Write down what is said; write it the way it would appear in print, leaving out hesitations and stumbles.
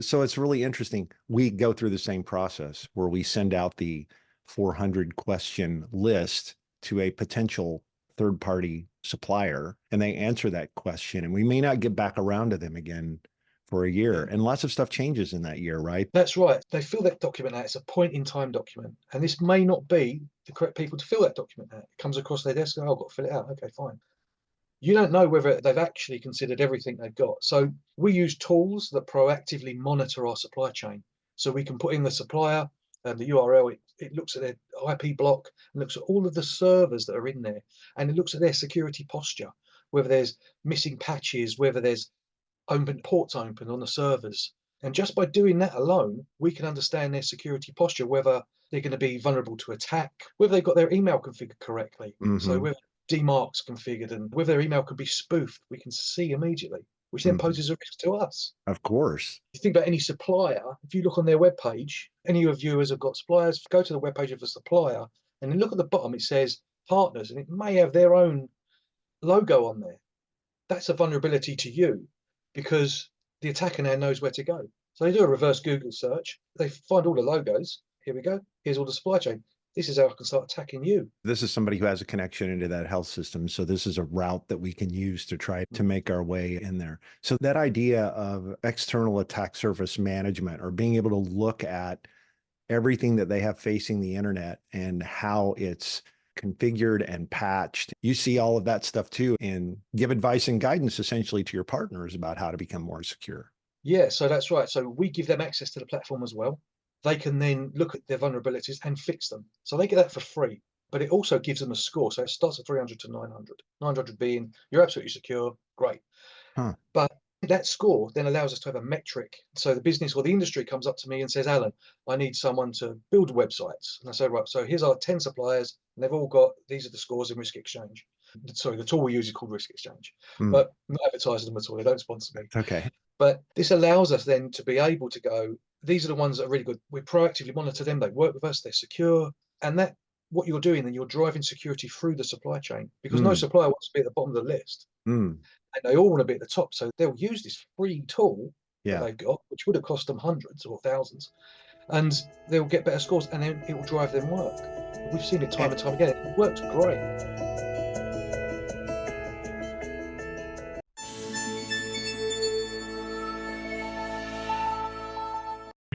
So it's really interesting. We go through the same process where we send out the 400 question list to a potential third party supplier, and they answer that question. And we may not get back around to them again for a year. Yeah. And lots of stuff changes in that year, right? That's right. They fill that document out. It's a point in time document. And this may not be the correct people to fill that document out. It comes across their desk, oh, I've got to fill it out. Okay, fine. You don't know whether they've actually considered everything they've got. So we use tools that proactively monitor our supply chain. So we can put in the supplier and the URL, it looks at their IP block and looks at all of the servers that are in there. And it looks at their security posture, whether there's missing patches, whether there's open ports open on the servers. And just by doing that alone, we can understand their security posture, whether they're going to be vulnerable to attack, whether they've got their email configured correctly. So Hmm. whether DMARC's configured and whether their email can be spoofed, we can see immediately, which then Hmm. poses a risk to us. Of course. You think about any supplier, if you look on their webpage, any of your viewers have got suppliers, go to the webpage of a supplier and then look at the bottom, it says partners, and it may have their own logo on there. That's a vulnerability to you because the attacker now knows where to go. So they do a reverse Google search. They find all the logos. Here we go. Here's all the supply chain. This is how I can start attacking you. This is somebody who has a connection into that health system. So this is a route that we can use to try to make our way in there. So that idea of external attack surface management or being able to look at everything that they have facing the internet and how it's configured and patched. You see all of that stuff too, and give advice and guidance essentially to your partners about how to become more secure. Yeah, so that's right. So we give them access to the platform as well. They can then look at their vulnerabilities and fix them. So they get that for free, but it also gives them a score. So it starts at 300 to 900. 900 being you're absolutely secure, great. Huh. But that score then allows us to have a metric. So the business or the industry comes up to me and says, Alan, I need someone to build websites. And I say, right, so here's our 10 suppliers, and they've all got these are the scores in Risk Exchange. Sorry, the tool we use is called Risk Exchange, Mm. but I'm not advertising them at all. They don't sponsor me. Okay. But this allows us then to be able to go, these are the ones that are really good. We proactively monitor them. They work with us. They're secure. And that what you're doing, then you're driving security through the supply chain because no Mm. supplier wants to be at the bottom of the list. Mm. And they all want to be at the top. So they'll use this free tool that Yeah. they've got, which would have cost them hundreds or thousands, and they'll get better scores and then it will drive them work. We've seen it time And, and time again. It works great.